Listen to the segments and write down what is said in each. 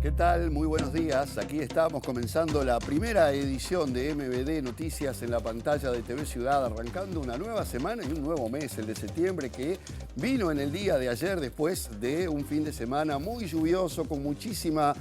¿Qué tal? Muy buenos días. Aquí estamos comenzando la primera edición de MBD Noticias en la pantalla de TV Ciudad, arrancando una nueva semana y un nuevo mes, el de septiembre, que vino en el día de ayer después de un fin de semana muy lluvioso, con muchísima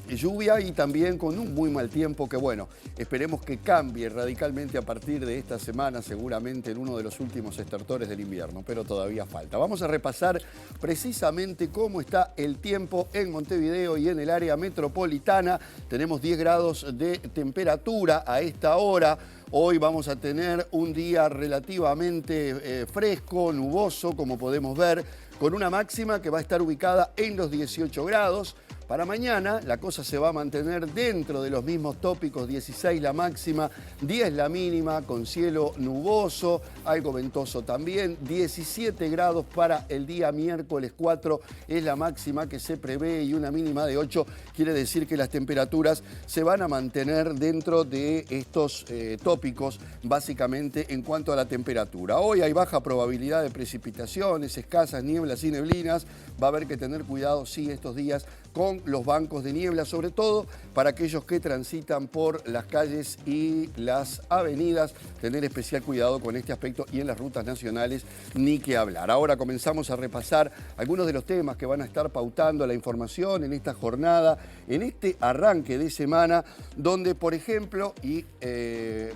lluvia y también con un muy mal tiempo que, bueno, esperemos que cambie radicalmente a partir de esta semana, seguramente en uno de los últimos estertores del invierno, pero todavía falta. Vamos a repasar precisamente cómo está el tiempo en Montevideo y en el área metropolitana. Tenemos 10 grados de temperatura a esta hora. Hoy vamos a tener un día relativamente fresco, nuboso, como podemos ver, con una máxima que va a estar ubicada en los 18 grados. Para mañana la cosa se va a mantener dentro de los mismos tópicos, 16 la máxima, 10 la mínima, con cielo nuboso, algo ventoso también, 17 grados para el día miércoles 4 es la máxima que se prevé y una mínima de 8, quiere decir que las temperaturas se van a mantener dentro de estos tópicos, básicamente en cuanto a la temperatura. Hoy hay baja probabilidad de precipitaciones, escasas nieblas y neblinas, va a haber que tener cuidado, sí, estos días con los bancos de niebla, sobre todo para aquellos que transitan por las calles y las avenidas, tener especial cuidado con este aspecto y en las rutas nacionales ni que hablar. Ahora comenzamos a repasar algunos de los temas que van a estar pautando la información en esta jornada, en este arranque de semana, donde, por ejemplo, y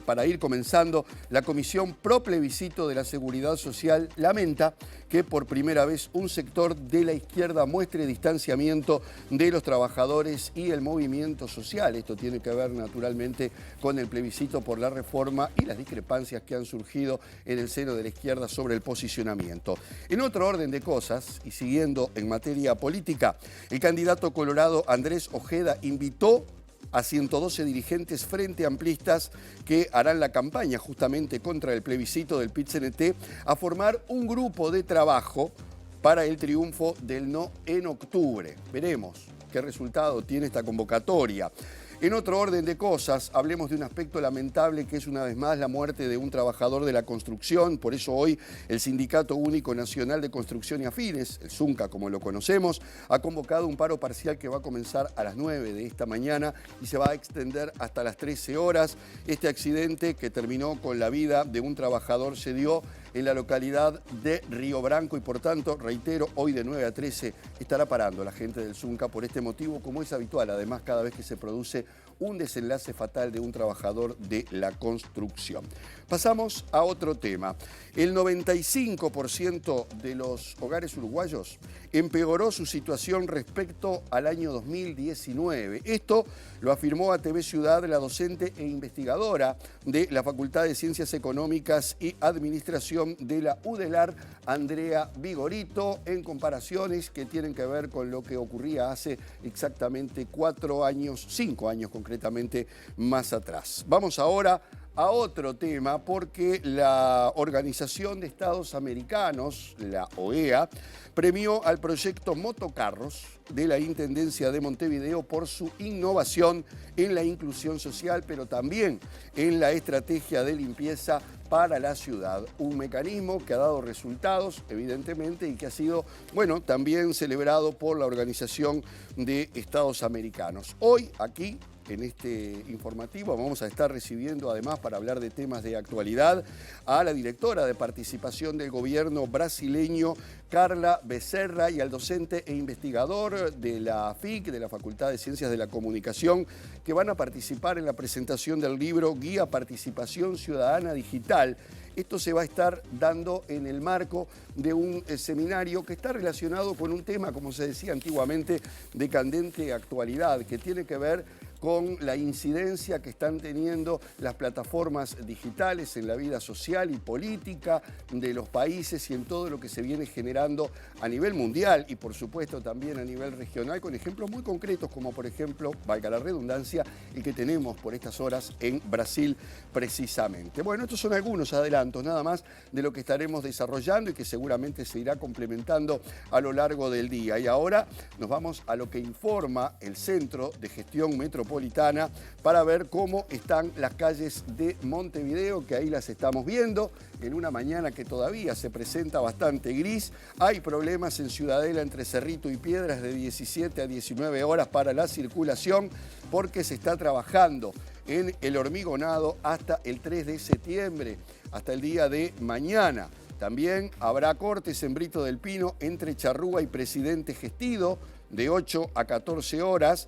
para ir comenzando, la Comisión Pro Plebiscito de la Seguridad Social lamenta que por primera vez un sector de la izquierda muestre distanciamiento de los trabajadores y el movimiento social. Esto tiene que ver naturalmente con el plebiscito por la reforma y las discrepancias que han surgido en el seno de la izquierda sobre el posicionamiento. En otro orden de cosas, y siguiendo en materia política, el candidato colorado Andrés Ojeda invitó a 112 dirigentes frente amplistas que harán la campaña justamente contra el plebiscito del PIT-CNT a formar un grupo de trabajo para el triunfo del no en octubre. Veremos qué resultado tiene esta convocatoria. En otro orden de cosas, hablemos de un aspecto lamentable que es una vez más la muerte de un trabajador de la construcción. Por eso hoy el Sindicato Único Nacional de Construcción y Afines, el ZUNCA como lo conocemos, ha convocado un paro parcial que va a comenzar a las 9 de esta mañana y se va a extender hasta las 13 horas. Este accidente que terminó con la vida de un trabajador se dio en la localidad de Río Branco y por tanto, reitero, hoy de 9 a 13 estará parando la gente del ZUNCA por este motivo, como es habitual, además cada vez que se produce un desenlace fatal de un trabajador de la construcción. Pasamos a otro tema. El 95% de los hogares uruguayos empeoró su situación respecto al año 2019. Esto lo afirmó a TV Ciudad la docente e investigadora de la Facultad de Ciencias Económicas y Administración de la UDELAR, Andrea Vigorito, en comparaciones que tienen que ver con lo que ocurría hace exactamente 5 años concretamente más atrás. Vamos ahora a otro tema porque la Organización de Estados Americanos, la OEA, premió al proyecto Motocarros de la Intendencia de Montevideo por su innovación en la inclusión social, pero también en la estrategia de limpieza para la ciudad. Un mecanismo que ha dado resultados, evidentemente, y que ha sido, bueno, también celebrado por la Organización de Estados Americanos. Hoy, aquí, en este informativo, vamos a estar recibiendo, además, para hablar de temas de actualidad, a la directora de participación del gobierno brasileño, Carla Becerra, y al docente e investigador de la FIC, de la Facultad de Ciencias de la Comunicación, que van a participar en la presentación del libro Guía Participación Ciudadana Digital. Esto se va a estar dando en el marco de un seminario que está relacionado con un tema, como se decía antiguamente, de candente actualidad, que tiene que ver con la incidencia que están teniendo las plataformas digitales en la vida social y política de los países y en todo lo que se viene generando a nivel mundial y por supuesto también a nivel regional, con ejemplos muy concretos como por ejemplo, valga la redundancia, el que tenemos por estas horas en Brasil precisamente. Bueno, estos son algunos adelantos nada más de lo que estaremos desarrollando y que seguramente se irá complementando a lo largo del día. Y ahora nos vamos a lo que informa el Centro de Gestión Metropolitana metropolitana para ver cómo están las calles de Montevideo, que ahí las estamos viendo en una mañana que todavía se presenta bastante gris. Hay problemas en Ciudadela entre Cerrito y Piedras de 17 a 19 horas para la circulación porque se está trabajando en el hormigonado hasta el 3 de septiembre, hasta el día de mañana. También habrá cortes en Brito del Pino entre Charrúa y Presidente Gestido de 8 a 14 horas.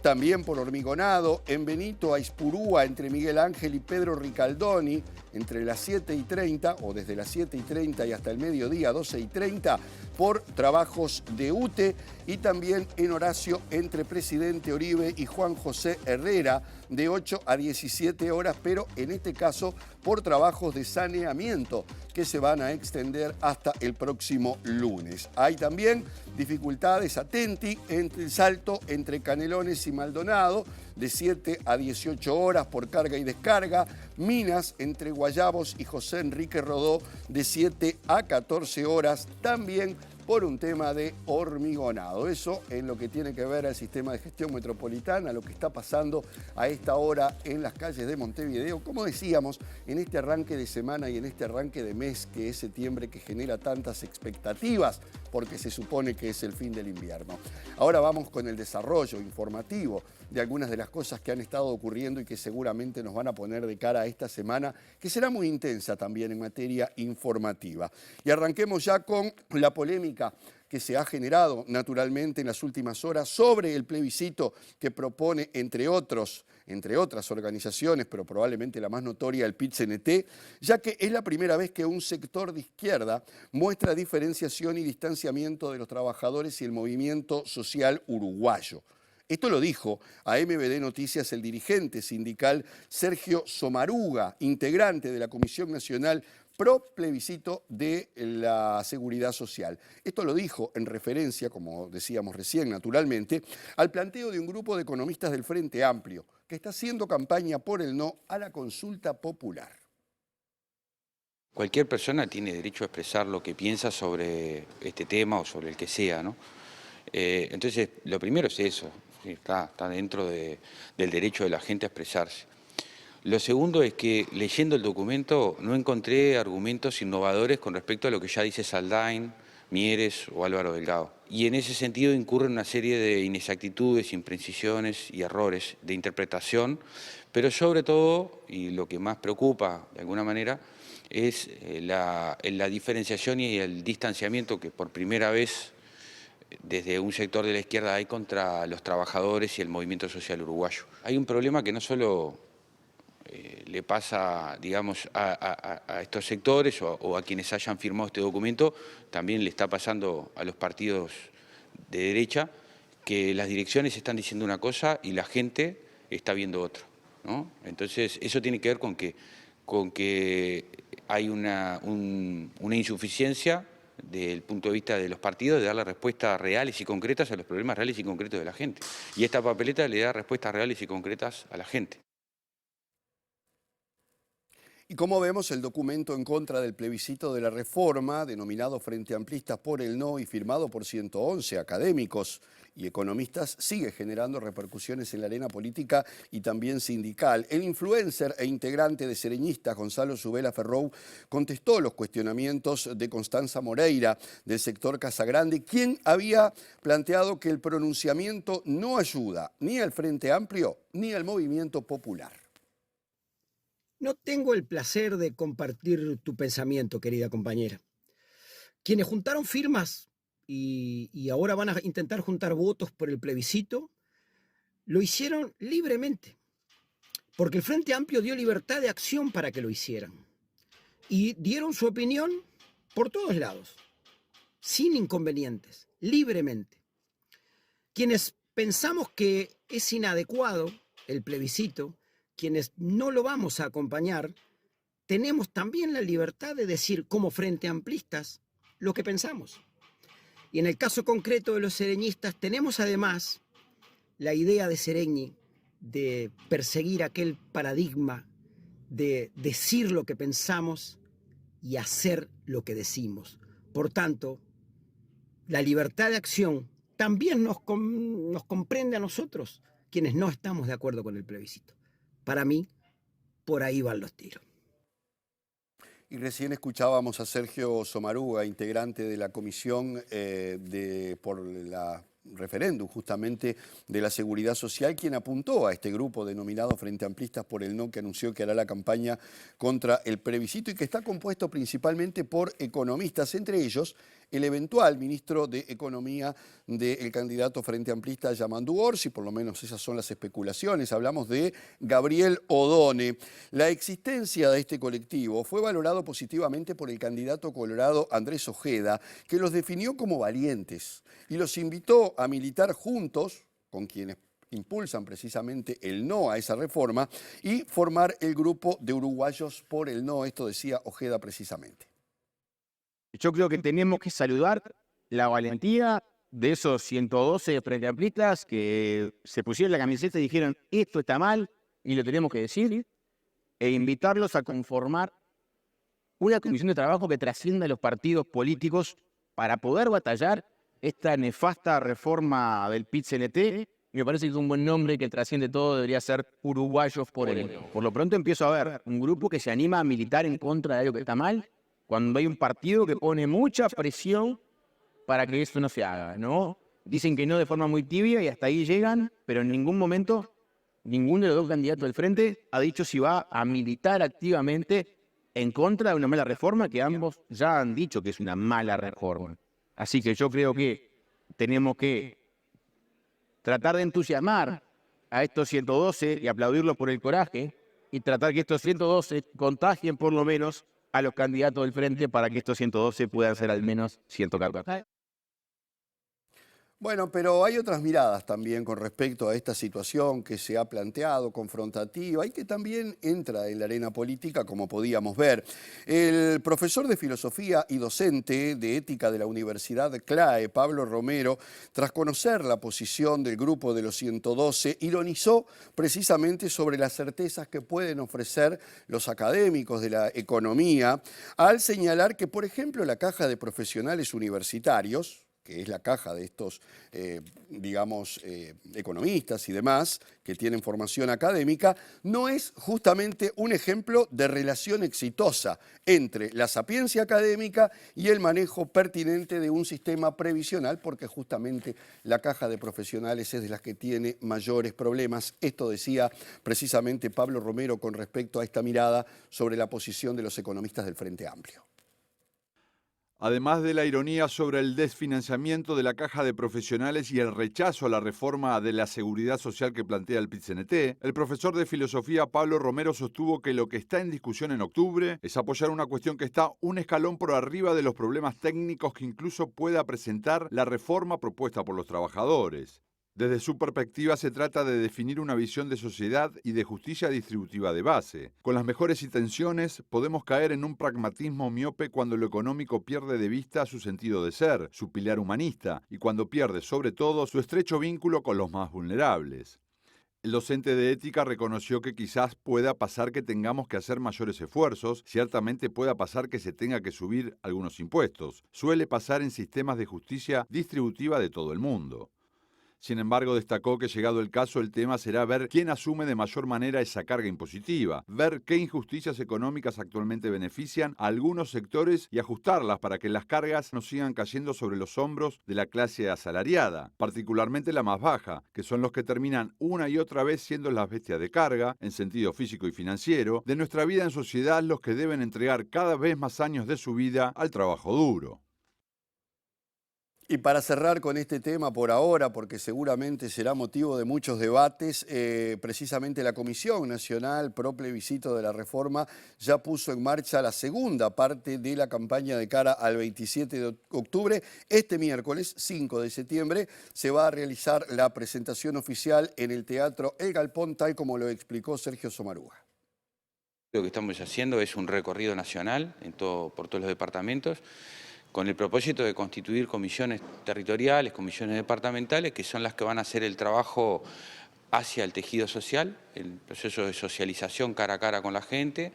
También por hormigonado en Benito a Ispurúa entre Miguel Ángel y Pedro Ricaldoni entre las 7:30 o desde las 7:30 y hasta el mediodía 12:30 por trabajos de UTE, y también en Horacio entre Presidente Oribe y Juan José Herrera de 8 a 17 horas, pero en este caso por trabajos de saneamiento que se van a extender hasta el próximo lunes. Hay también dificultades a Tenti entre el Salto entre Canelones y Maldonado de 7 a 18 horas por carga y descarga. Minas entre Guayabos y José Enrique Rodó de 7 a 14 horas también por un tema de hormigonado. Eso en lo que tiene que ver al sistema de gestión metropolitana, lo que está pasando a esta hora en las calles de Montevideo, como decíamos, en este arranque de semana y en este arranque de mes que es septiembre, que genera tantas expectativas, porque se supone que es el fin del invierno. Ahora vamos con el desarrollo informativo de algunas de las cosas que han estado ocurriendo y que seguramente nos van a poner de cara a esta semana, que será muy intensa también en materia informativa. Y arranquemos ya con la polémica que se ha generado naturalmente en las últimas horas sobre el plebiscito que propone, entre otras organizaciones, pero probablemente la más notoria, el PIT-CNT, ya que es la primera vez que un sector de izquierda muestra diferenciación y distanciamiento de los trabajadores y el movimiento social uruguayo. Esto lo dijo a MBD Noticias el dirigente sindical Sergio Somaruga, integrante de la Comisión Nacional pro plebiscito de la Seguridad Social. Esto lo dijo en referencia, como decíamos recién, naturalmente, al planteo de un grupo de economistas del Frente Amplio, que está haciendo campaña por el no a la consulta popular. Cualquier persona tiene derecho a expresar lo que piensa sobre este tema o sobre el que sea, ¿no? Entonces, lo primero es eso, sí, está dentro del derecho de la gente a expresarse. Lo segundo es que leyendo el documento no encontré argumentos innovadores con respecto a lo que ya dice Saldain, Mieres o Álvaro Delgado. Y en ese sentido incurren una serie de inexactitudes, imprecisiones y errores de interpretación, pero sobre todo, y lo que más preocupa de alguna manera, es la diferenciación y el distanciamiento que por primera vez desde un sector de la izquierda hay contra los trabajadores y el movimiento social uruguayo. Hay un problema que no solo le pasa, digamos, a estos sectores o a quienes hayan firmado este documento, también le está pasando a los partidos de derecha, que las direcciones están diciendo una cosa y la gente está viendo otra, ¿no? Entonces, eso tiene que ver con que hay una insuficiencia desde el punto de vista de los partidos de darle respuestas reales y concretas a los problemas reales y concretos de la gente. Y esta papeleta le da respuestas reales y concretas a la gente. Y como vemos, el documento en contra del plebiscito de la reforma, denominado Frente Amplistas por el No y firmado por 111 académicos y economistas, sigue generando repercusiones en la arena política y también sindical. El influencer e integrante de Sereñistas, Gonzalo Zubela Ferrou, contestó los cuestionamientos de Constanza Moreira, del sector Casagrande, quien había planteado que el pronunciamiento no ayuda ni al Frente Amplio ni al movimiento popular. No tengo el placer de compartir tu pensamiento, querida compañera. Quienes juntaron firmas y ahora van a intentar juntar votos por el plebiscito, lo hicieron libremente, porque el Frente Amplio dio libertad de acción para que lo hicieran. Y dieron su opinión por todos lados, sin inconvenientes, libremente. Quienes pensamos que es inadecuado el plebiscito, quienes no lo vamos a acompañar, tenemos también la libertad de decir como Frente Amplistas lo que pensamos. Y en el caso concreto de los sereñistas tenemos además la idea de Sereñi de perseguir aquel paradigma de decir lo que pensamos y hacer lo que decimos. Por tanto, la libertad de acción también nos comprende a nosotros. quienes no estamos de acuerdo con el plebiscito. Para mí, por ahí van los tiros. Y recién escuchábamos a Sergio Somaruga, integrante de la comisión por la referéndum justamente de la Seguridad Social, quien apuntó a este grupo denominado Frente Amplistas por el No, que anunció que hará la campaña contra el plebiscito y que está compuesto principalmente por economistas, entre ellos el eventual ministro de Economía del candidato Frente Amplista Yamandu Orsi, por lo menos esas son las especulaciones. Hablamos de Gabriel Odone. La existencia de este colectivo fue valorado positivamente por el candidato colorado Andrés Ojeda, que los definió como valientes y los invitó a militar juntos con quienes impulsan precisamente el no a esa reforma y formar el grupo de uruguayos por el no. Esto decía Ojeda precisamente. Yo creo que tenemos que saludar la valentía de esos 112 frente amplistas que se pusieron la camiseta y dijeron esto está mal y lo tenemos que decir, e invitarlos a conformar una comisión de trabajo que trascienda los partidos políticos para poder batallar esta nefasta reforma del PIT-CNT. Me parece que es un buen nombre que trasciende todo, debería ser Uruguayos por el No. Por lo pronto empiezo a ver un grupo que se anima a militar en contra de algo que está mal, cuando hay un partido que pone mucha presión para que eso no se haga, ¿no? Dicen que no de forma muy tibia y hasta ahí llegan, pero en ningún momento ninguno de los dos candidatos del frente ha dicho si va a militar activamente en contra de una mala reforma, que ambos ya han dicho que es una mala reforma. Así que yo creo que tenemos que tratar de entusiasmar a estos 112 y aplaudirlos por el coraje y tratar que estos 112 contagien por lo menos a los candidatos del frente para que estos 112 puedan ser al menos 114. Bueno, pero hay otras miradas también con respecto a esta situación que se ha planteado, confrontativa, y que también entra en la arena política, como podíamos ver. El profesor de filosofía y docente de ética de la Universidad CLAE, Pablo Romero, tras conocer la posición del grupo de los 112, ironizó precisamente sobre las certezas que pueden ofrecer los académicos de la economía, al señalar que, por ejemplo, la caja de profesionales universitarios, que es la caja de estos, economistas y demás, que tienen formación académica, no es justamente un ejemplo de relación exitosa entre la sapiencia académica y el manejo pertinente de un sistema previsional, porque justamente la caja de profesionales es de las que tiene mayores problemas. Esto decía precisamente Pablo Romero con respecto a esta mirada sobre la posición de los economistas del Frente Amplio. Además de la ironía sobre el desfinanciamiento de la caja de profesionales y el rechazo a la reforma de la seguridad social que plantea el PIT-CNT, el profesor de filosofía Pablo Romero sostuvo que lo que está en discusión en octubre es apoyar una cuestión que está un escalón por arriba de los problemas técnicos que incluso pueda presentar la reforma propuesta por los trabajadores. Desde su perspectiva se trata de definir una visión de sociedad y de justicia distributiva de base. Con las mejores intenciones podemos caer en un pragmatismo miope cuando lo económico pierde de vista su sentido de ser, su pilar humanista, y cuando pierde sobre todo su estrecho vínculo con los más vulnerables. El docente de ética reconoció que quizás pueda pasar que tengamos que hacer mayores esfuerzos, ciertamente pueda pasar que se tenga que subir algunos impuestos. Suele pasar en sistemas de justicia distributiva de todo el mundo. Sin embargo, destacó que llegado el caso, el tema será ver quién asume de mayor manera esa carga impositiva, ver qué injusticias económicas actualmente benefician a algunos sectores y ajustarlas para que las cargas no sigan cayendo sobre los hombros de la clase asalariada, particularmente la más baja, que son los que terminan una y otra vez siendo las bestias de carga, en sentido físico y financiero, de nuestra vida en sociedad, los que deben entregar cada vez más años de su vida al trabajo duro. Y para cerrar con este tema por ahora, porque seguramente será motivo de muchos debates, precisamente la Comisión Nacional Pro Plebiscito de la Reforma ya puso en marcha la segunda parte de la campaña de cara al 27 de octubre. Este miércoles 5 de septiembre se va a realizar la presentación oficial en el Teatro El Galpón, tal como lo explicó Sergio Somaruga. Lo que estamos haciendo es un recorrido nacional por todos los departamentos, con el propósito de constituir comisiones territoriales, comisiones departamentales, que son las que van a hacer el trabajo hacia el tejido social, el proceso de socialización cara a cara con la gente,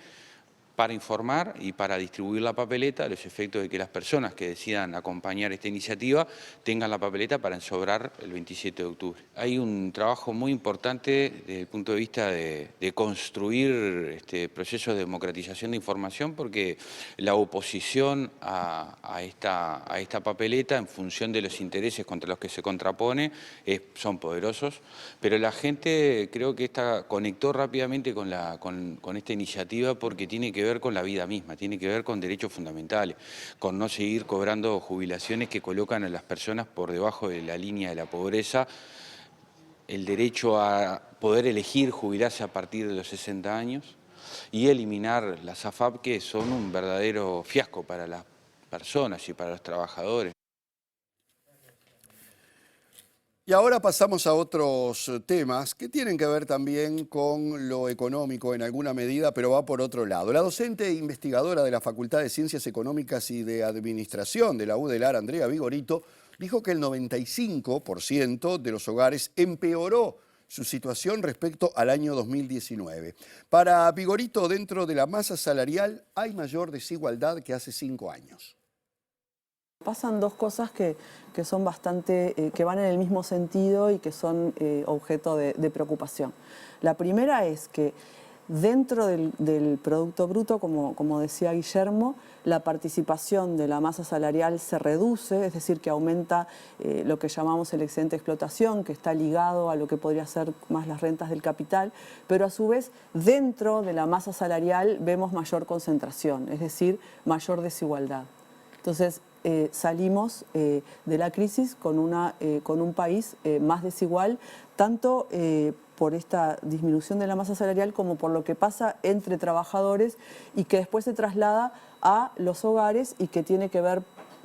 para informar y para distribuir la papeleta, a los efectos de que las personas que decidan acompañar esta iniciativa tengan la papeleta para ensobrar el 27 de octubre. Hay un trabajo muy importante desde el punto de vista de construir procesos de democratización de información, porque la oposición a esta papeleta, en función de los intereses contra los que se contrapone, son poderosos, pero la gente creo que conectó rápidamente con esta iniciativa, porque tiene que ver con la vida misma, tiene que ver con derechos fundamentales, con no seguir cobrando jubilaciones que colocan a las personas por debajo de la línea de la pobreza, el derecho a poder elegir jubilarse a partir de los 60 años y eliminar las AFAP, que son un verdadero fiasco para las personas y para los trabajadores. Y ahora pasamos a otros temas que tienen que ver también con lo económico en alguna medida, pero va por otro lado. La docente e investigadora de la Facultad de Ciencias Económicas y de Administración de la UDELAR, Andrea Vigorito, dijo que el 95% de los hogares empeoró su situación respecto al año 2019. Para Vigorito, dentro de la masa salarial hay mayor desigualdad que hace 5 años. Pasan dos cosas que son bastante, que van en el mismo sentido y que son objeto de preocupación. La primera es que dentro del Producto Bruto, como decía Guillermo, la participación de la masa salarial se reduce, es decir, que aumenta lo que llamamos el excedente de explotación, que está ligado a lo que podría ser más las rentas del capital, pero a su vez dentro de la masa salarial vemos mayor concentración, es decir, mayor desigualdad. Entonces, salimos de la crisis con un país más desigual, tanto por esta disminución de la masa salarial como por lo que pasa entre trabajadores y que después se traslada a los hogares y que tiene que ver,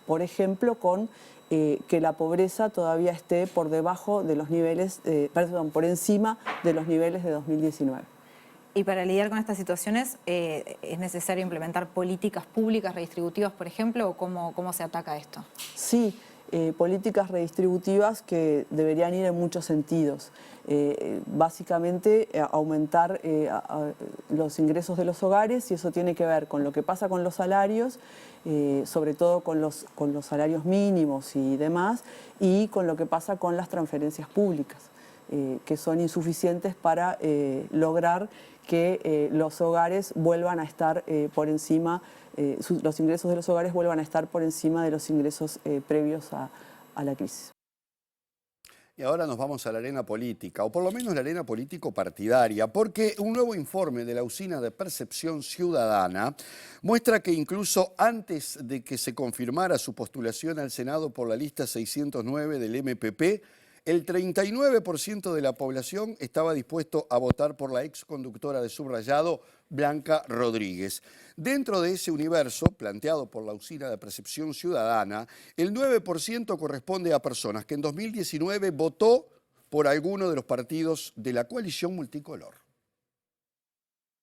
por ejemplo, con que la pobreza todavía esté por debajo de los niveles, por encima de los niveles de 2019. Y para lidiar con estas situaciones, ¿es necesario implementar políticas públicas redistributivas, por ejemplo, o cómo se ataca esto? Sí, políticas redistributivas que deberían ir en muchos sentidos. Básicamente, aumentar los ingresos de los hogares, y eso tiene que ver con lo que pasa con los salarios, sobre todo con los salarios mínimos y demás, y con lo que pasa con las transferencias públicas, que son insuficientes para lograr que los hogares vuelvan a estar por encima, los ingresos de los hogares vuelvan a estar por encima de los ingresos previos a la crisis. Y ahora nos vamos a la arena política, o por lo menos la arena político-partidaria, porque un nuevo informe de la Usina de Percepción Ciudadana muestra que incluso antes de que se confirmara su postulación al Senado por la lista 609 del MPP, el 39% de la población estaba dispuesto a votar por la exconductora de Subrayado, Blanca Rodríguez. Dentro de ese universo, planteado por la Usina de Percepción Ciudadana, el 9% corresponde a personas que en 2019 votó por alguno de los partidos de la coalición multicolor.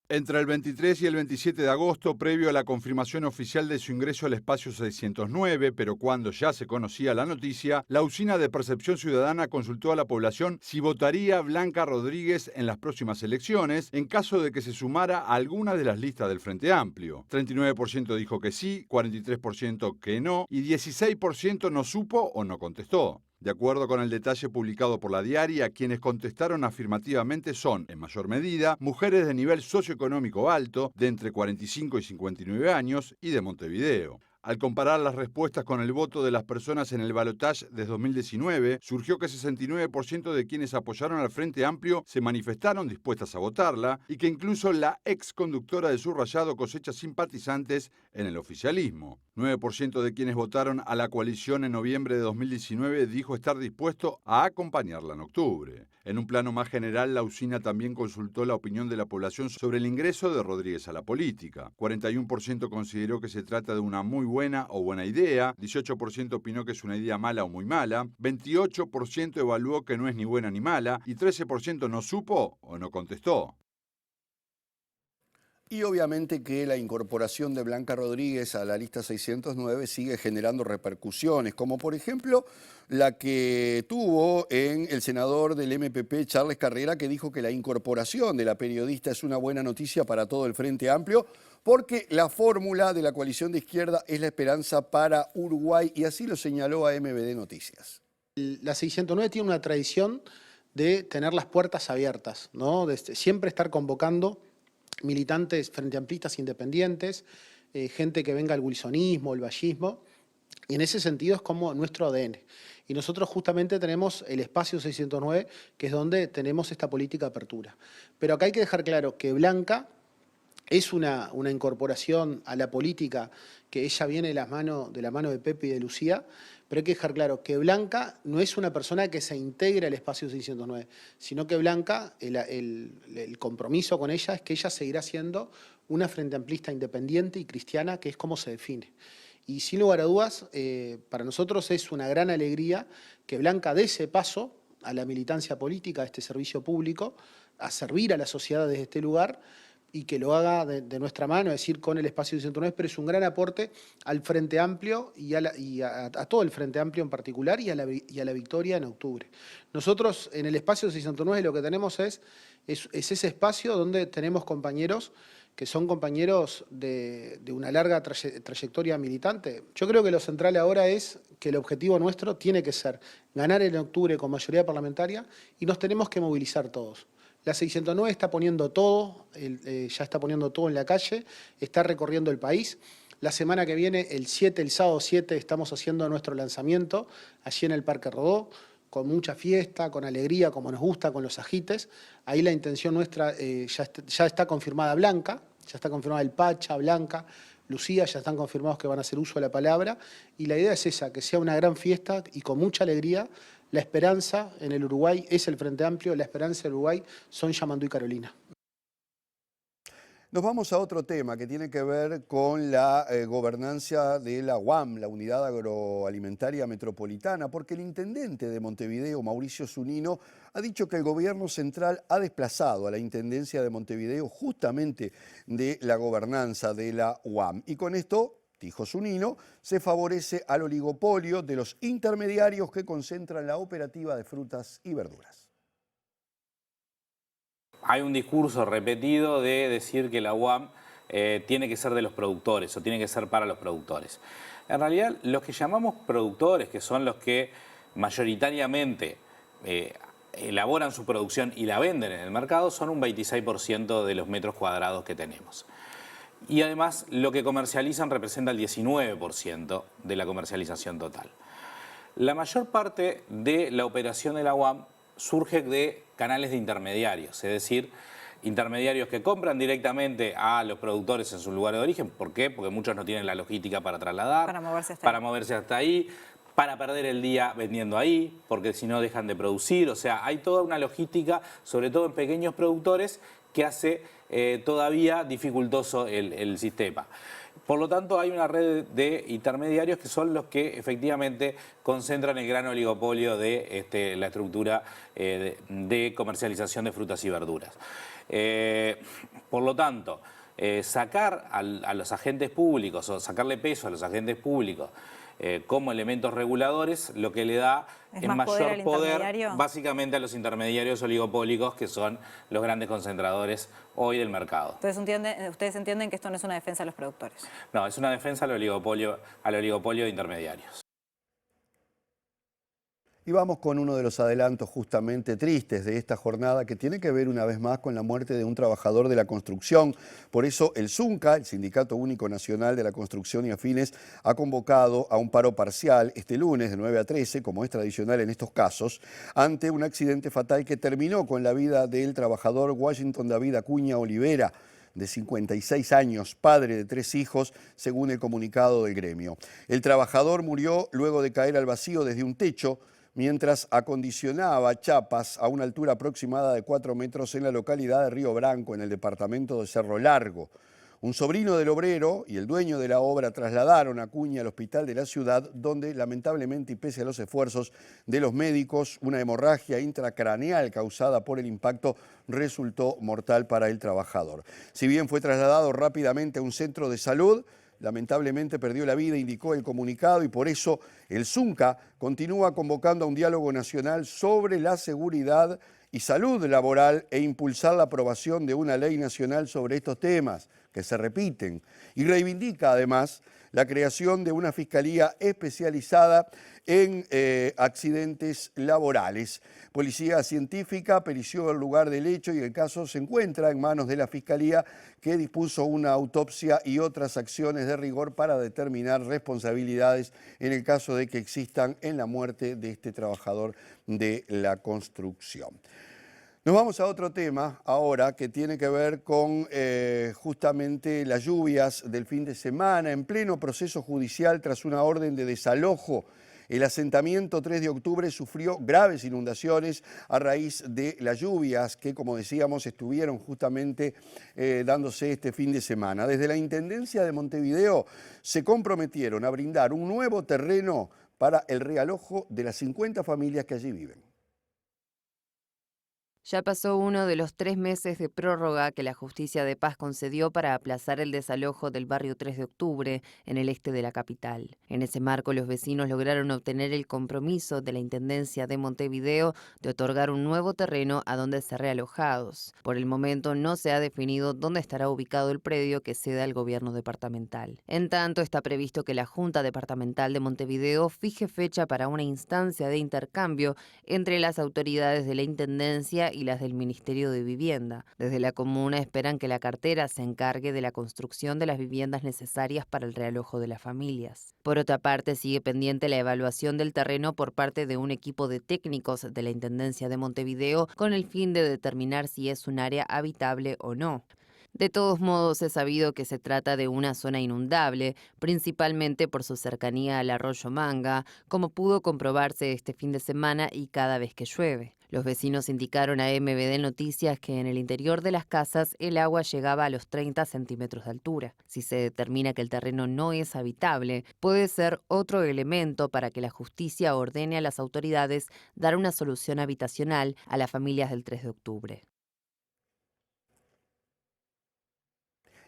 Entre el 23 y el 27 de agosto, previo a la confirmación oficial de su ingreso al espacio 609, pero cuando ya se conocía la noticia, la Usina de Percepción Ciudadana consultó a la población si votaría Blanca Rodríguez en las próximas elecciones en caso de que se sumara a alguna de las listas del Frente Amplio. 39% dijo que sí, 43% que no y 16% no supo o no contestó. De acuerdo con el detalle publicado por La Diaria, quienes contestaron afirmativamente son, en mayor medida, mujeres de nivel socioeconómico alto, de entre 45 y 59 años y de Montevideo. Al comparar las respuestas con el voto de las personas en el balotaje de 2019, surgió que 69% de quienes apoyaron al Frente Amplio se manifestaron dispuestas a votarla y que incluso la exconductora de Subrayado cosecha simpatizantes en el oficialismo. 9% de quienes votaron a la coalición en noviembre de 2019 dijo estar dispuesto a acompañarla en octubre. En un plano más general, la Usina también consultó la opinión de la población sobre el ingreso de Rodríguez a la política. 41% consideró que se trata de una muy buena o buena idea, 18% opinó que es una idea mala o muy mala, 28% evaluó que no es ni buena ni mala y 13% no supo o no contestó. Y obviamente que la incorporación de Blanca Rodríguez a la lista 609 sigue generando repercusiones, como por ejemplo la que tuvo en el senador del MPP, Charles Carrera, que dijo que la incorporación de la periodista es una buena noticia para todo el Frente Amplio, porque la fórmula de la coalición de izquierda es la esperanza para Uruguay, y así lo señaló a MBD Noticias. La 609 tiene una tradición de tener las puertas abiertas, ¿no? De siempre estar convocando militantes frente amplistas independientes, gente que venga al wilsonismo, el vallismo, y en ese sentido es como nuestro ADN. Y nosotros justamente tenemos el espacio 609, que es donde tenemos esta política de apertura. Pero acá hay que dejar claro que Blanca es una incorporación a la política que ella viene de la mano de Pepe y de Lucía, pero hay que dejar claro que Blanca no es una persona que se integre al espacio 609, sino que Blanca, el compromiso con ella es que ella seguirá siendo una frente amplista independiente y cristiana, que es como se define. Y sin lugar a dudas, para nosotros es una gran alegría que Blanca dé ese paso a la militancia política, a este servicio público, a servir a la sociedad desde este lugar, y que lo haga de nuestra mano, es decir, con el espacio 609, pero es un gran aporte al Frente Amplio y a todo el Frente Amplio en particular y a la victoria en octubre. Nosotros en el espacio 609 lo que tenemos es ese espacio donde tenemos compañeros que son compañeros de una larga trayectoria militante. Yo creo que lo central ahora es que el objetivo nuestro tiene que ser ganar en octubre con mayoría parlamentaria y nos tenemos que movilizar todos. La 609 está poniendo todo, ya está poniendo todo en la calle, está recorriendo el país. La semana que viene, el sábado 7, estamos haciendo nuestro lanzamiento allí en el Parque Rodó, con mucha fiesta, con alegría, como nos gusta, con los ajites. Ahí la intención nuestra ya está confirmada Blanca, ya está confirmada el Pacha, Blanca, Lucía, ya están confirmados que van a hacer uso de la palabra. Y la idea es esa, que sea una gran fiesta y con mucha alegría. La esperanza en el Uruguay es el Frente Amplio, la esperanza del Uruguay son Yamandú y Carolina. Nos vamos a otro tema que tiene que ver con la gobernanza de la UAM, la Unidad Agroalimentaria Metropolitana, porque el intendente de Montevideo, Mauricio Zunino, ha dicho que el gobierno central ha desplazado a la Intendencia de Montevideo justamente de la gobernanza de la UAM. Y con esto, dijo Zunino, se favorece al oligopolio de los intermediarios que concentran la operativa de frutas y verduras. Hay un discurso repetido de decir que la UAM tiene que ser de los productores o tiene que ser para los productores. En realidad, los que llamamos productores, que son los que mayoritariamente elaboran su producción y la venden en el mercado, son un 26% de los metros cuadrados que tenemos. Y además, lo que comercializan representa el 19% de la comercialización total. La mayor parte de la operación de la UAM surge de canales de intermediarios, es decir, intermediarios que compran directamente a los productores en su lugar de origen. ¿Por qué? Porque muchos no tienen la logística para trasladar, para moverse hasta ahí, para perder el día vendiendo ahí, porque si no dejan de producir. O sea, hay toda una logística, sobre todo en pequeños productores, que hace todavía dificultoso el sistema. Por lo tanto, hay una red de intermediarios que son los que efectivamente concentran el gran oligopolio de la estructura de comercialización de frutas y verduras. Por lo tanto, sacar a los agentes públicos o sacarle peso a los agentes públicos como elementos reguladores, lo que le da es mayor poder básicamente a los intermediarios oligopólicos, que son los grandes concentradores hoy del mercado. Entonces, ¿ustedes entienden que esto no es una defensa de los productores? No, es una defensa al oligopolio de intermediarios. Y vamos con uno de los adelantos justamente tristes de esta jornada, que tiene que ver una vez más con la muerte de un trabajador de la construcción. Por eso el SUNCA, el Sindicato Único Nacional de la Construcción y Afines, ha convocado a un paro parcial este lunes de 9 a 13, como es tradicional en estos casos, ante un accidente fatal que terminó con la vida del trabajador Washington David Acuña Olivera, de 56 años, padre de 3 hijos, según el comunicado del gremio. El trabajador murió luego de caer al vacío desde un techo, mientras acondicionaba chapas a una altura aproximada de 4 metros en la localidad de Río Branco, en el departamento de Cerro Largo. Un sobrino del obrero y el dueño de la obra trasladaron a Acuña al hospital de la ciudad, donde lamentablemente y pese a los esfuerzos de los médicos, una hemorragia intracraneal causada por el impacto resultó mortal para el trabajador. Si bien fue trasladado rápidamente a un centro de salud, lamentablemente perdió la vida, indicó el comunicado, y por eso el Zunca continúa convocando a un diálogo nacional sobre la seguridad y salud laboral e impulsar la aprobación de una ley nacional sobre estos temas que se repiten, y reivindica además la creación de una fiscalía especializada en accidentes laborales. Policía científica perició el lugar del hecho y el caso se encuentra en manos de la Fiscalía, que dispuso una autopsia y otras acciones de rigor para determinar responsabilidades en el caso de que existan en la muerte de este trabajador de la construcción. Nos vamos a otro tema ahora que tiene que ver con justamente las lluvias del fin de semana. En pleno proceso judicial tras una orden de desalojo, el asentamiento 3 de octubre sufrió graves inundaciones a raíz de las lluvias que, como decíamos, estuvieron justamente dándose este fin de semana. Desde la Intendencia de Montevideo se comprometieron a brindar un nuevo terreno para el realojo de las 50 familias que allí viven. Ya pasó uno de los 3 meses de prórroga que la Justicia de Paz concedió para aplazar el desalojo del barrio 3 de octubre en el este de la capital. En ese marco, los vecinos lograron obtener el compromiso de la Intendencia de Montevideo de otorgar un nuevo terreno a donde ser realojados. Por el momento no se ha definido dónde estará ubicado el predio que ceda el gobierno departamental. En tanto, está previsto que la Junta Departamental de Montevideo fije fecha para una instancia de intercambio entre las autoridades de la Intendencia y las del Ministerio de Vivienda. Desde la comuna esperan que la cartera se encargue de la construcción de las viviendas necesarias para el realojo de las familias. Por otra parte, sigue pendiente la evaluación del terreno por parte de un equipo de técnicos de la Intendencia de Montevideo con el fin de determinar si es un área habitable o no. De todos modos, es sabido que se trata de una zona inundable, principalmente por su cercanía al arroyo Manga, como pudo comprobarse este fin de semana y cada vez que llueve. Los vecinos indicaron a MBD Noticias que en el interior de las casas el agua llegaba a los 30 centímetros de altura. Si se determina que el terreno no es habitable, puede ser otro elemento para que la justicia ordene a las autoridades dar una solución habitacional a las familias del 3 de octubre.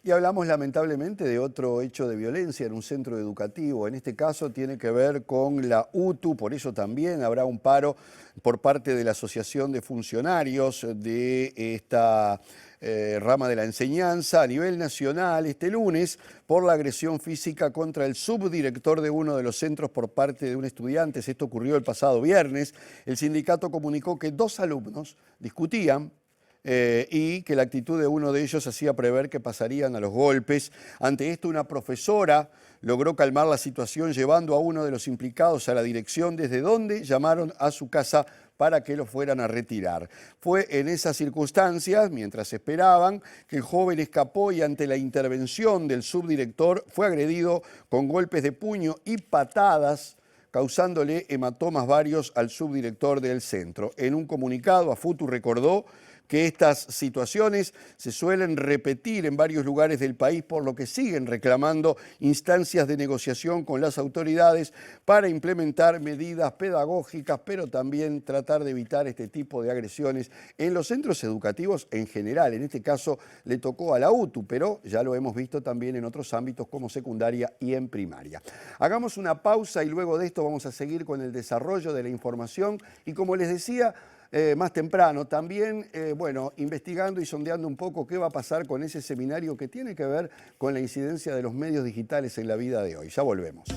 Y hablamos lamentablemente de otro hecho de violencia en un centro educativo. En este caso tiene que ver con la UTU, por eso también habrá un paro por parte de la Asociación de Funcionarios de esta rama de la enseñanza a nivel nacional este lunes por la agresión física contra el subdirector de uno de los centros por parte de un estudiante. Esto ocurrió el pasado viernes. El sindicato comunicó que 2 alumnos discutían y que la actitud de uno de ellos hacía prever que pasarían a los golpes. Ante esto, una profesora logró calmar la situación llevando a uno de los implicados a la dirección, desde donde llamaron a su casa para que lo fueran a retirar. Fue en esas circunstancias, mientras esperaban, que el joven escapó y ante la intervención del subdirector fue agredido con golpes de puño y patadas, causándole hematomas varios al subdirector del centro. En un comunicado, AFUTU recordó que estas situaciones se suelen repetir en varios lugares del país, por lo que siguen reclamando instancias de negociación con las autoridades para implementar medidas pedagógicas, pero también tratar de evitar este tipo de agresiones en los centros educativos en general. En este caso le tocó a la UTU, pero ya lo hemos visto también en otros ámbitos como secundaria y en primaria. Hagamos una pausa y luego de esto vamos a seguir con el desarrollo de la información y, como les decía, más temprano, también, investigando y sondeando un poco qué va a pasar con ese seminario que tiene que ver con la incidencia de los medios digitales en la vida de hoy. Ya volvemos.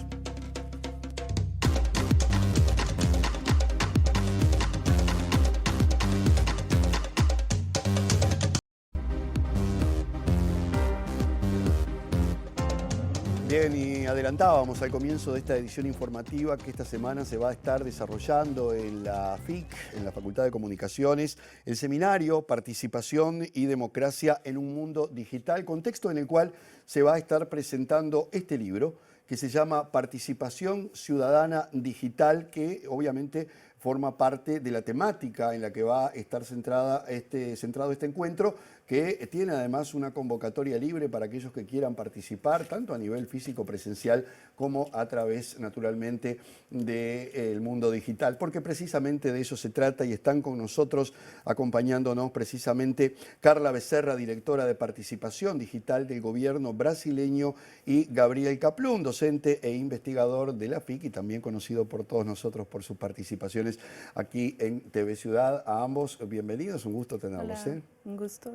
Bien, y adelantábamos al comienzo de esta edición informativa que esta semana se va a estar desarrollando en la FIC, en la Facultad de Comunicaciones, el seminario Participación y Democracia en un Mundo Digital, contexto en el cual se va a estar presentando este libro que se llama Participación Ciudadana Digital, que obviamente forma parte de la temática en la que va a estar centrado este encuentro, que tiene además una convocatoria libre para aquellos que quieran participar, tanto a nivel físico presencial como a través, naturalmente, del mundo digital, porque precisamente de eso se trata y están con nosotros acompañándonos precisamente Carla Becerra, directora de Participación Digital del Gobierno brasileño, y Gabriel Kaplún, docente e investigador de la FIC y también conocido por todos nosotros por sus participaciones aquí en TV Ciudad. A ambos, bienvenidos, un gusto tenerlos. Hola, un gusto.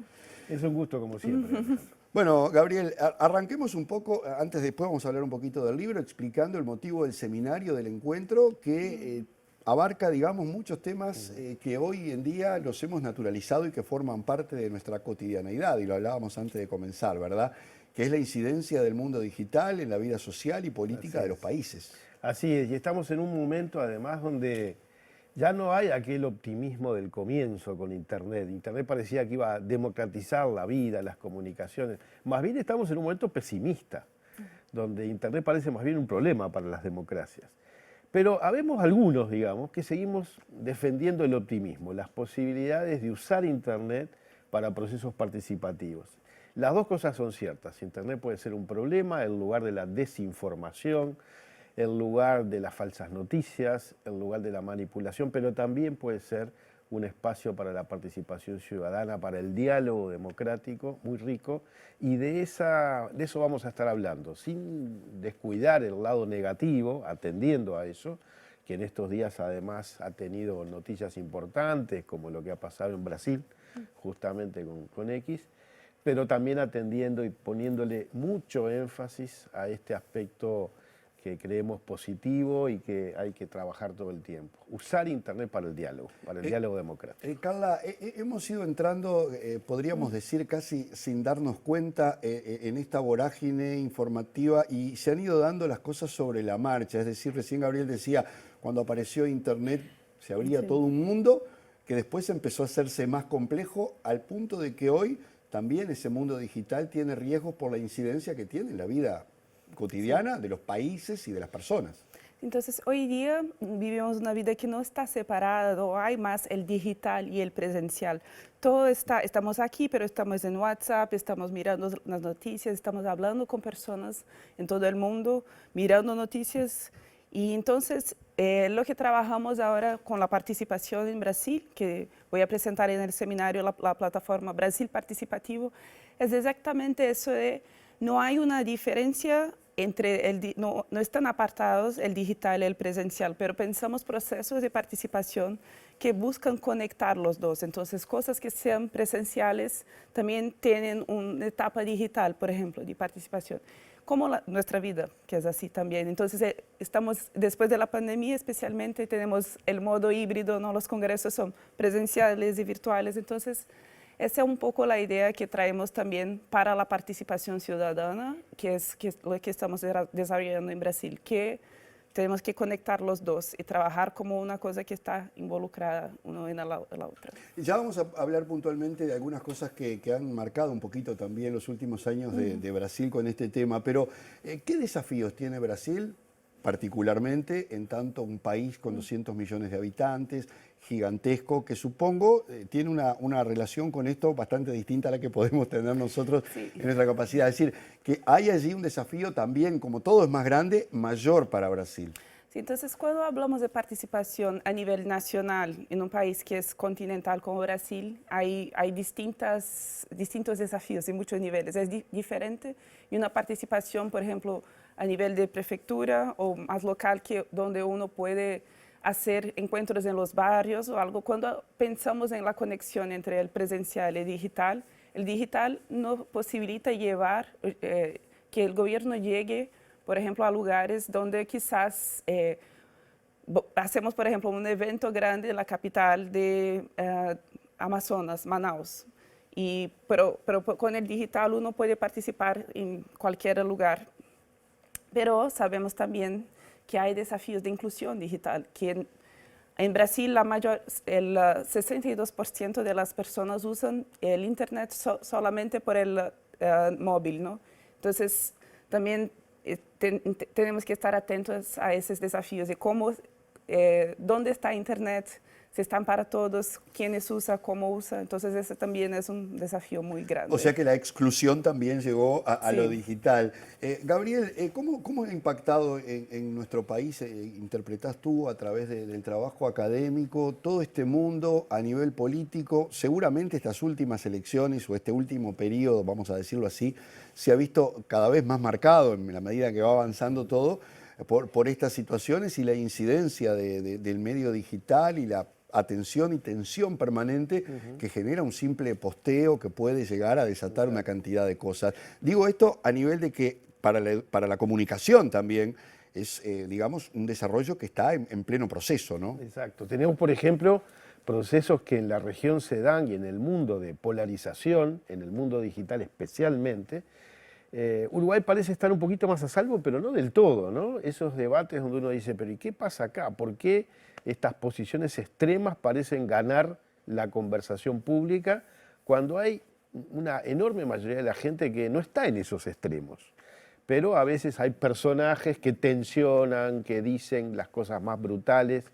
Es un gusto como siempre. Bueno, Gabriel, arranquemos un poco, después vamos a hablar un poquito del libro, explicando el motivo del seminario, del encuentro, que abarca, digamos, muchos temas que hoy en día los hemos naturalizado y que forman parte de nuestra cotidianeidad, y lo hablábamos antes de comenzar, ¿verdad? Que es la incidencia del mundo digital en la vida social y política de los países. Así es, y estamos en un momento además donde ya no hay aquel optimismo del comienzo con Internet. Internet parecía que iba a democratizar la vida, las comunicaciones. Más bien estamos en un momento pesimista, donde Internet parece más bien un problema para las democracias. Pero habemos algunos, digamos, que seguimos defendiendo el optimismo, las posibilidades de usar Internet para procesos participativos. Las dos cosas son ciertas. Internet puede ser un problema, el lugar de la desinformación, el lugar de las falsas noticias, el lugar de la manipulación, pero también puede ser un espacio para la participación ciudadana, para el diálogo democrático, muy rico, y de eso vamos a estar hablando, sin descuidar el lado negativo, atendiendo a eso, que en estos días además ha tenido noticias importantes, como lo que ha pasado en Brasil, justamente con X, pero también atendiendo y poniéndole mucho énfasis a este aspecto que creemos positivo y que hay que trabajar todo el tiempo. Usar Internet para el diálogo democrático. Carla, hemos ido entrando, podríamos decir, casi sin darnos cuenta en esta vorágine informativa, y se han ido dando las cosas sobre la marcha. Es decir, recién Gabriel decía, cuando apareció Internet se abría todo un mundo que después empezó a hacerse más complejo, al punto de que hoy también ese mundo digital tiene riesgos por la incidencia que tiene en la vida cotidiana de los países y de las personas. Entonces, hoy día vivimos una vida que no está separada, no hay más el digital y el presencial. Todo estamos aquí, pero estamos en WhatsApp, estamos mirando las noticias, estamos hablando con personas en todo el mundo, mirando noticias. Y entonces, lo que trabajamos ahora con la participación en Brasil, que voy a presentar en el seminario la plataforma Brasil Participativo, es exactamente eso de no hay una diferencia entre, no están apartados el digital y el presencial, pero pensamos procesos de participación que buscan conectar los dos. Entonces, cosas que sean presenciales también tienen una etapa digital, por ejemplo, de participación, como nuestra vida, que es así también. Entonces, estamos, después de la pandemia especialmente, tenemos el modo híbrido, ¿no? Los congresos son presenciales y virtuales, entonces esa es un poco la idea que traemos también para la participación ciudadana, que es lo que estamos desarrollando en Brasil, que tenemos que conectar los dos y trabajar como una cosa que está involucrada uno en la otra. Ya vamos a hablar puntualmente de algunas cosas que han marcado un poquito también los últimos años de Brasil con este tema, pero ¿qué desafíos tiene Brasil particularmente en tanto un país con 200 millones de habitantes, gigantesco, que supongo tiene una relación con esto bastante distinta a la que podemos tener nosotros en nuestra capacidad? Es decir, que hay allí un desafío también, como todo es más grande, mayor para Brasil. Sí, entonces, cuando hablamos de participación a nivel nacional en un país que es continental como Brasil, hay distintos desafíos en muchos niveles. Es diferente y una participación, por ejemplo, a nivel de prefectura o más local, donde uno puede hacer encuentros en los barrios o algo. Cuando pensamos en la conexión entre el presencial y el digital nos posibilita llevar, que el gobierno llegue, por ejemplo, a lugares donde quizás hacemos, por ejemplo, un evento grande en la capital de Amazonas, Manaus. Pero con el digital uno puede participar en cualquier lugar. Pero sabemos también que hay desafíos de inclusión digital, que en Brasil el 62% de las personas usan el Internet solamente por el móvil, ¿no? Entonces, también tenemos que estar atentos a esos desafíos de cómo dónde está Internet, si están para todos, quiénes usa, cómo usa. Entonces ese también es un desafío muy grande. O sea que la exclusión también llegó a Sí. lo digital. Gabriel, ¿cómo ha impactado en nuestro país, interpretás tú a través del trabajo académico, todo este mundo a nivel político? Seguramente estas últimas elecciones o este último periodo, vamos a decirlo así, se ha visto cada vez más marcado en la medida que va avanzando todo por estas situaciones y la incidencia del medio digital y la atención y tensión permanente que genera un simple posteo que puede llegar a desatar una cantidad de cosas. Digo esto a nivel de que para la comunicación también es, digamos, un desarrollo que está en pleno proceso, ¿no? Exacto. Tenemos, por ejemplo, procesos que en la región se dan y en el mundo de polarización, en el mundo digital especialmente. Uruguay parece estar un poquito más a salvo, pero no del todo, ¿no? Esos debates donde uno dice, pero ¿y qué pasa acá? ¿Por qué estas posiciones extremas parecen ganar la conversación pública cuando hay una enorme mayoría de la gente que no está en esos extremos? Pero a veces hay personajes que tensionan, que dicen las cosas más brutales,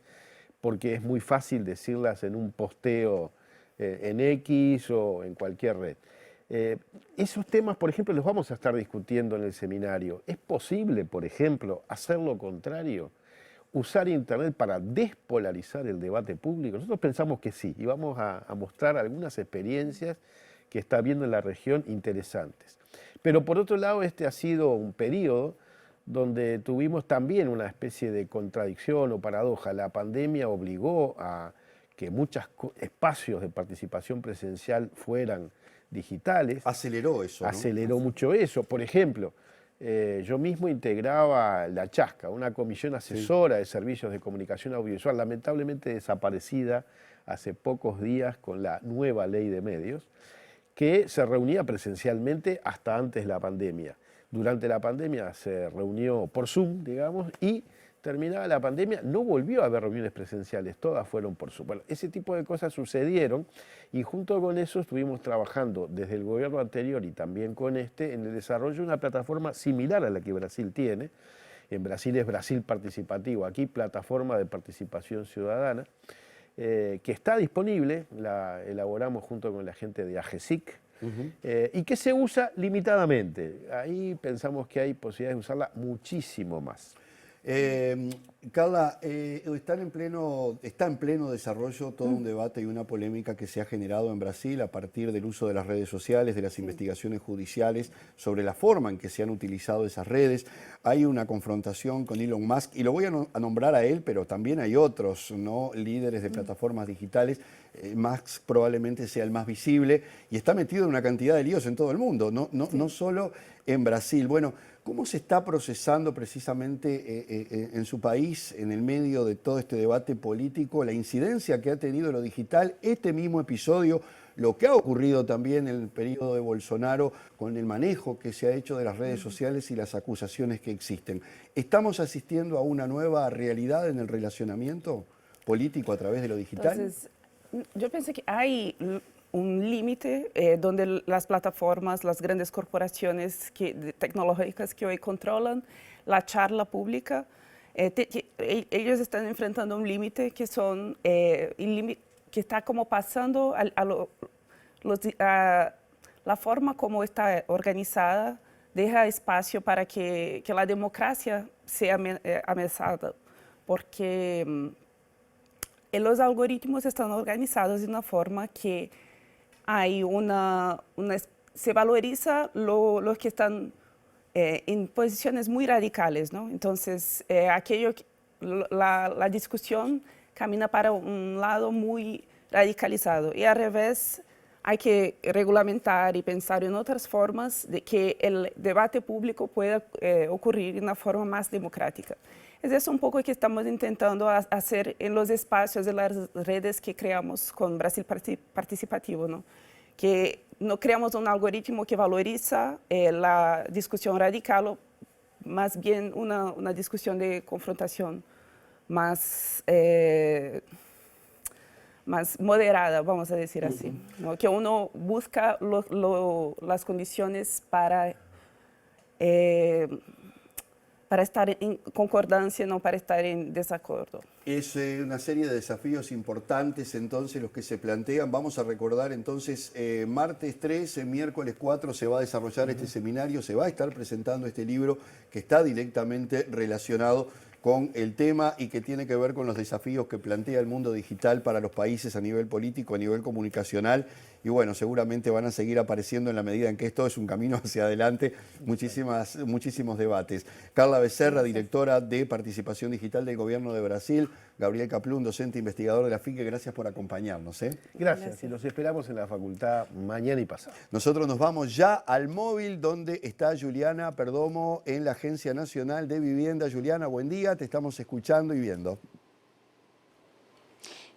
porque es muy fácil decirlas en un posteo en X o en cualquier red. Esos temas, por ejemplo, los vamos a estar discutiendo en el seminario. ¿Es posible, por ejemplo, hacer lo contrario? ¿Usar Internet para despolarizar el debate público? Nosotros pensamos que sí, y vamos a mostrar algunas experiencias que está habiendo en la región interesantes. Pero por otro lado, este ha sido un periodo donde tuvimos también una especie de contradicción o paradoja. La pandemia obligó a que muchos espacios de participación presencial fueran digitales. Aceleró eso, ¿no? Aceleró mucho eso. Por ejemplo, yo mismo integraba la Chasca, una comisión asesora de servicios de comunicación audiovisual, lamentablemente desaparecida hace pocos días con la nueva ley de medios, que se reunía presencialmente hasta antes de la pandemia. Durante la pandemia se reunió por Zoom, digamos, y terminada la pandemia no volvió a haber reuniones presenciales, todas fueron por Zoom. Bueno, ese tipo de cosas sucedieron y junto con eso estuvimos trabajando desde el gobierno anterior y también con este en el desarrollo de una plataforma similar a la que Brasil tiene. En Brasil es Brasil Participativo, aquí Plataforma de Participación Ciudadana, que está disponible, la elaboramos junto con la gente de AGESIC, y que se usa limitadamente. Ahí pensamos que hay posibilidades de usarla muchísimo más. Carla, está en pleno desarrollo todo un debate y una polémica que se ha generado en Brasil a partir del uso de las redes sociales, de las investigaciones judiciales sobre la forma en que se han utilizado esas redes. Hay una confrontación con Elon Musk, y lo voy a nombrar a él, pero también hay otros, ¿no?, líderes de plataformas digitales. Musk probablemente sea el más visible y está metido en una cantidad de líos en todo el mundo, no solo en Brasil. Bueno, ¿cómo se está procesando precisamente en su país, en el medio de todo este debate político, la incidencia que ha tenido lo digital, este mismo episodio, lo que ha ocurrido también en el periodo de Bolsonaro con el manejo que se ha hecho de las redes sociales y las acusaciones que existen? ¿Estamos asistiendo a una nueva realidad en el relacionamiento político a través de lo digital? Entonces, yo pienso que hay un límite donde las plataformas, las grandes corporaciones tecnológicas que hoy controlan la charla pública, ellos están enfrentando un límite que está como pasando la forma como está organizada, deja espacio para que la democracia sea amenazada, porque los algoritmos están organizados de una forma que hay se valoriza los que están en posiciones muy radicales, ¿no? Entonces, la discusión camina para un lado muy radicalizado y al revés hay que regulamentar y pensar en otras formas de que el debate público pueda ocurrir de una forma más democrática. Es eso un poco que estamos intentando hacer en los espacios de las redes que creamos con Brasil Participativo, ¿no? Que no creamos un algoritmo que valoriza la discusión radical, más bien una discusión de confrontación más moderada, vamos a decir así, ¿no? Que uno busca las condiciones para para estar en concordancia, no para estar en desacuerdo. Es una serie de desafíos importantes entonces los que se plantean. Vamos a recordar entonces, martes 3, miércoles 4 se va a desarrollar este seminario, se va a estar presentando este libro que está directamente relacionado con el tema y que tiene que ver con los desafíos que plantea el mundo digital para los países a nivel político, a nivel comunicacional. Y bueno, seguramente van a seguir apareciendo en la medida en que esto es un camino hacia adelante, muchísimos debates. Carla Becerra, directora de Participación Digital del Gobierno de Brasil. Gabriel Kaplún, docente investigador de la FICE, gracias por acompañarnos. Gracias, y los esperamos en la facultad mañana y pasado. Nosotros nos vamos ya al móvil donde está Juliana Perdomo en la Agencia Nacional de Vivienda. Juliana, buen día, te estamos escuchando y viendo.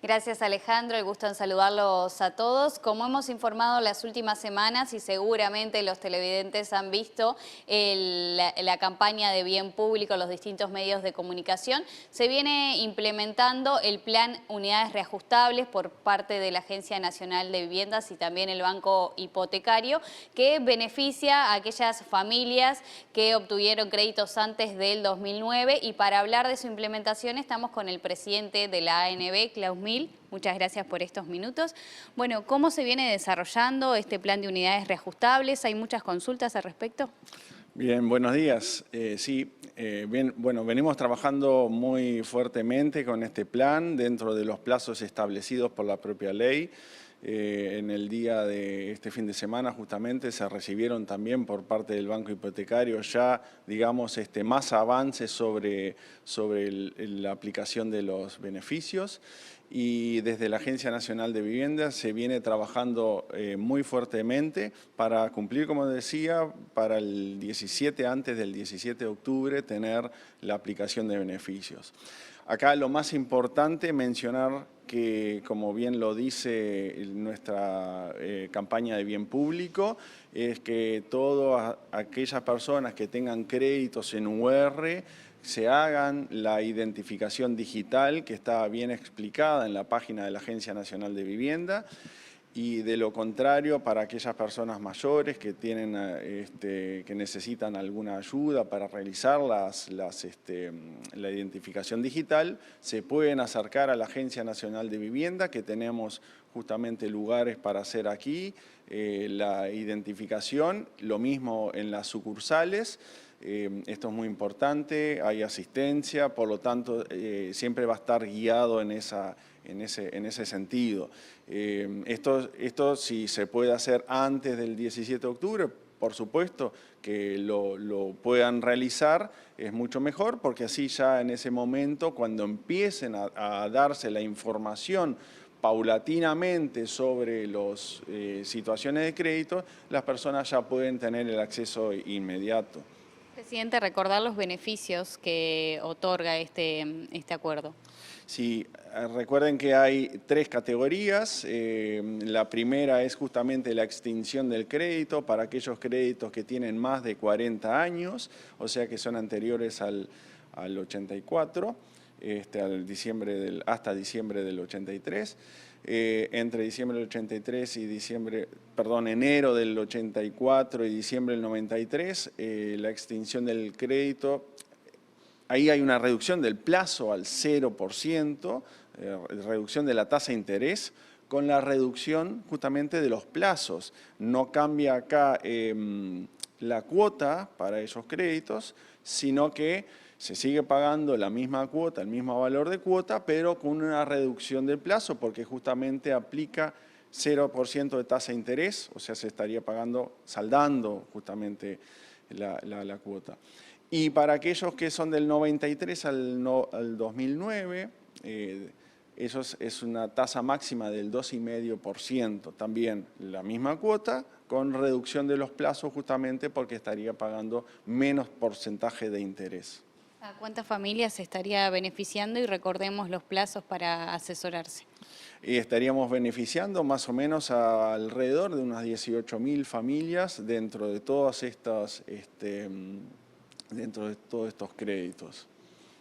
Gracias, Alejandro, el gusto en saludarlos a todos. Como hemos informado las últimas semanas y seguramente los televidentes han visto la campaña de bien público, los distintos medios de comunicación, se viene implementando el plan Unidades Reajustables por parte de la Agencia Nacional de Viviendas y también el Banco Hipotecario, que beneficia a aquellas familias que obtuvieron créditos antes del 2009. Y para hablar de su implementación estamos con el presidente de la ANB, Klaus Mill. Muchas gracias por estos minutos. Bueno, ¿cómo se viene desarrollando este plan de unidades reajustables? ¿Hay muchas consultas al respecto? Bien, buenos días. Venimos trabajando muy fuertemente con este plan dentro de los plazos establecidos por la propia ley. En el día de este fin de semana justamente se recibieron también por parte del Banco Hipotecario ya, digamos, más avances sobre la aplicación de los beneficios. Y desde la Agencia Nacional de Vivienda se viene trabajando muy fuertemente para cumplir, como decía, para el 17, antes del 17 de octubre, tener la aplicación de beneficios. Acá lo más importante mencionar que, como bien lo dice nuestra campaña de bien público, es que todas aquellas personas que tengan créditos en UR se hagan la identificación digital que está bien explicada en la página de la Agencia Nacional de Vivienda, y de lo contrario, para aquellas personas mayores que que necesitan alguna ayuda para realizar la identificación digital, se pueden acercar a la Agencia Nacional de Vivienda, que tenemos justamente lugares para hacer aquí la identificación, lo mismo en las sucursales. Esto es muy importante, hay asistencia, por lo tanto siempre va a estar guiado en ese sentido. Esto si se puede hacer antes del 17 de octubre, por supuesto que lo puedan realizar, es mucho mejor, porque así ya en ese momento, cuando empiecen a darse la información paulatinamente sobre las situaciones de crédito, las personas ya pueden tener el acceso inmediato. Presidente, recordar los beneficios que otorga este acuerdo. Sí, recuerden que hay 3 categorías. La primera es justamente la extinción del crédito para aquellos créditos que tienen más de 40 años, o sea que son anteriores al 84, hasta diciembre del 83. Entre diciembre del 83 y enero del 84 y diciembre del 93, la extinción del crédito, ahí hay una reducción del plazo al 0%, reducción de la tasa de interés, con la reducción justamente de los plazos. No cambia acá la cuota para esos créditos, sino que se sigue pagando la misma cuota, el mismo valor de cuota, pero con una reducción del plazo, porque justamente aplica 0% de tasa de interés, o sea, se estaría saldando justamente la cuota. Y para aquellos que son del 93 al 2009, eso es una tasa máxima del 2,5%, también la misma cuota, con reducción de los plazos justamente porque estaría pagando menos porcentaje de interés. ¿A cuántas familias se estaría beneficiando? Y recordemos los plazos para asesorarse. Y estaríamos beneficiando más o menos alrededor de unas 18.000 familias dentro de todos estos créditos.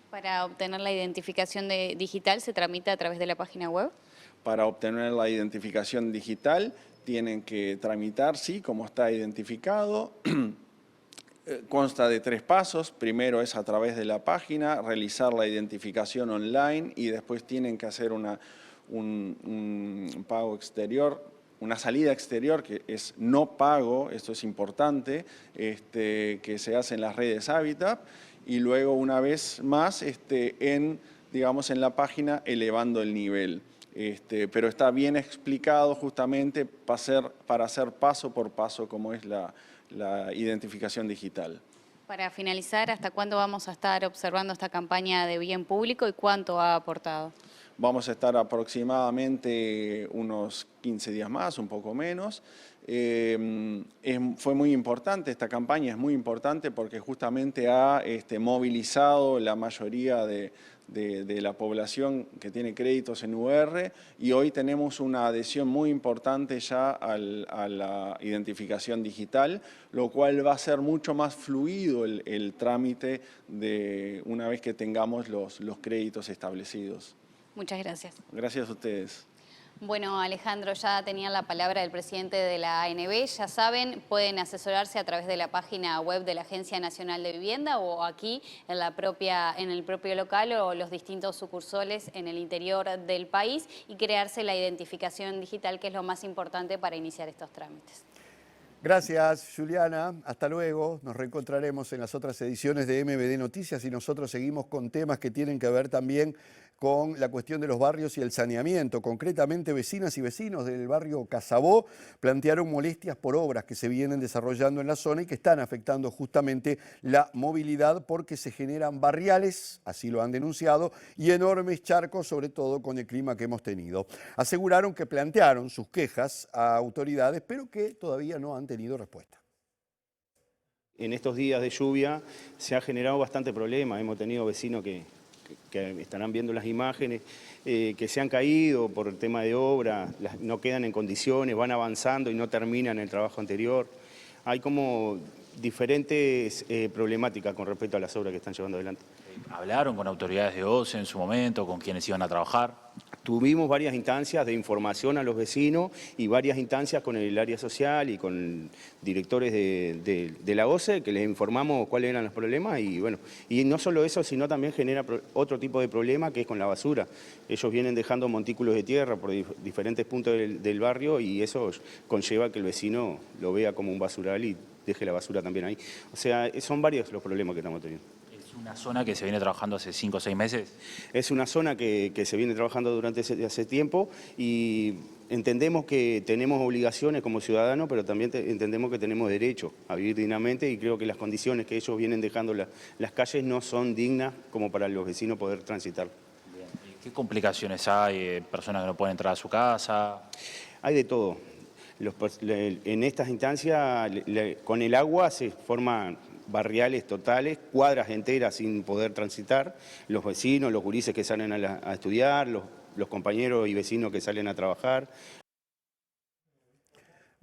¿Para obtener la identificación digital se tramita a través de la página web? Para obtener la identificación digital tienen que tramitar, sí, como está identificado, consta de 3 pasos. Primero es a través de la página, realizar la identificación online y después tienen que hacer un pago exterior, una salida exterior que es no pago, esto es importante, que se hace en las redes Habitat, y luego una vez más digamos, en la página elevando el nivel. Pero está bien explicado justamente para hacer paso por paso como es la identificación digital. Para finalizar, ¿hasta cuándo vamos a estar observando esta campaña de bien público y cuánto ha aportado? Vamos a estar aproximadamente unos 15 días más, un poco menos. Fue muy importante, esta campaña es muy importante porque justamente ha movilizado la mayoría de la población que tiene créditos en UR y hoy tenemos una adhesión muy importante ya a la identificación digital, lo cual va a ser mucho más fluido el trámite una vez que tengamos los créditos establecidos. Muchas gracias. Gracias a ustedes. Bueno, Alejandro, ya tenían la palabra del presidente de la ANB. Ya saben, pueden asesorarse a través de la página web de la Agencia Nacional de Vivienda o aquí en el propio local o los distintos sucursales en el interior del país y crearse la identificación digital, que es lo más importante para iniciar estos trámites. Gracias, Juliana. Hasta luego. Nos reencontraremos en las otras ediciones de MBD Noticias y nosotros seguimos con temas que tienen que ver también con la cuestión de los barrios y el saneamiento. Concretamente, vecinas y vecinos del barrio Casabó plantearon molestias por obras que se vienen desarrollando en la zona y que están afectando justamente la movilidad porque se generan barriales, así lo han denunciado, y enormes charcos, sobre todo con el clima que hemos tenido. Aseguraron que plantearon sus quejas a autoridades, pero que todavía no han tenido respuesta. En estos días de lluvia se ha generado bastante problema. Hemos tenido vecinos que estarán viendo las imágenes, que se han caído por el tema de obra, no quedan en condiciones, van avanzando y no terminan el trabajo anterior. Hay como diferentes problemáticas con respecto a las obras que están llevando adelante. ¿Hablaron con autoridades de OCE en su momento, con quienes iban a trabajar? Tuvimos varias instancias de información a los vecinos y varias instancias con el área social y con directores de la OCE que les informamos cuáles eran los problemas y bueno, y no solo eso, sino también genera otro tipo de problema que es con la basura. Ellos vienen dejando montículos de tierra por diferentes puntos del barrio y eso conlleva que el vecino lo vea como un basural y deje la basura también ahí. O sea, son varios los problemas que estamos teniendo. ¿Es una zona que se viene trabajando hace 5 o 6 meses? Es una zona que se viene trabajando durante hace tiempo y entendemos que tenemos obligaciones como ciudadanos, pero también entendemos que tenemos derecho a vivir dignamente y creo que las condiciones que ellos vienen dejando las calles no son dignas como para los vecinos poder transitar. Bien. ¿Qué complicaciones hay? ¿Personas que no pueden entrar a su casa? Hay de todo. En estas instancias, con el agua se forman barriales totales, cuadras enteras sin poder transitar, los vecinos, los gurises que salen a estudiar, los compañeros y vecinos que salen a trabajar.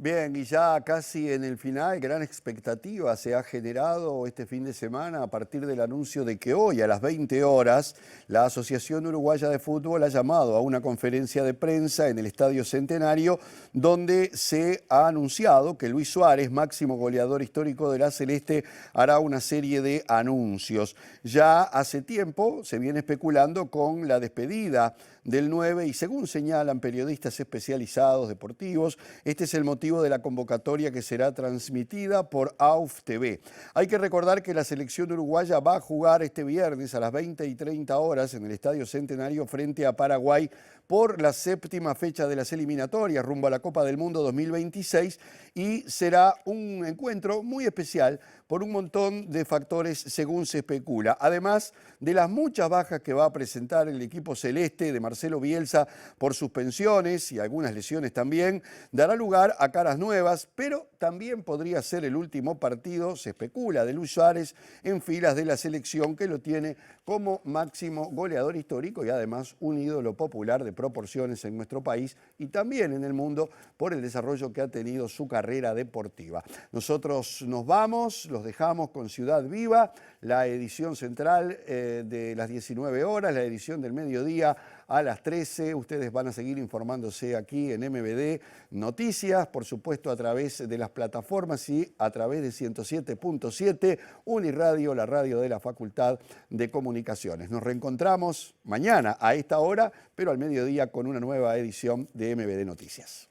Bien, y ya casi en el final, gran expectativa se ha generado este fin de semana a partir del anuncio de que hoy a las 20 horas la Asociación Uruguaya de Fútbol ha llamado a una conferencia de prensa en el Estadio Centenario donde se ha anunciado que Luis Suárez, máximo goleador histórico de la Celeste, hará una serie de anuncios. Ya hace tiempo se viene especulando con la despedida del 9 y según señalan periodistas especializados deportivos, este es el motivo de la convocatoria que será transmitida por AUF TV. Hay que recordar que la selección uruguaya va a jugar este viernes a las 20:30 horas en el Estadio Centenario frente a Paraguay por la 7ª fecha de las eliminatorias rumbo a la Copa del Mundo 2026 y será un encuentro muy especial por un montón de factores según se especula. Además de las muchas bajas que va a presentar el equipo celeste de Marcelo Bielsa por suspensiones y algunas lesiones también, dará lugar a caras nuevas, pero también podría ser el último partido, se especula, de Luis Suárez en filas de la selección que lo tiene como máximo goleador histórico y además un ídolo popular de proporciones en nuestro país y también en el mundo por el desarrollo que ha tenido su carrera deportiva. Nosotros nos vamos, los dejamos con Ciudad Viva, la edición central de las 19 horas, la edición del mediodía a las 13. Ustedes van a seguir informándose aquí en MBD Noticias, por supuesto a través de las plataformas y a través de 107.7 Uniradio, la radio de la Facultad de Comunicaciones. Nos reencontramos mañana a esta hora, pero al mediodía con una nueva edición de MBD Noticias.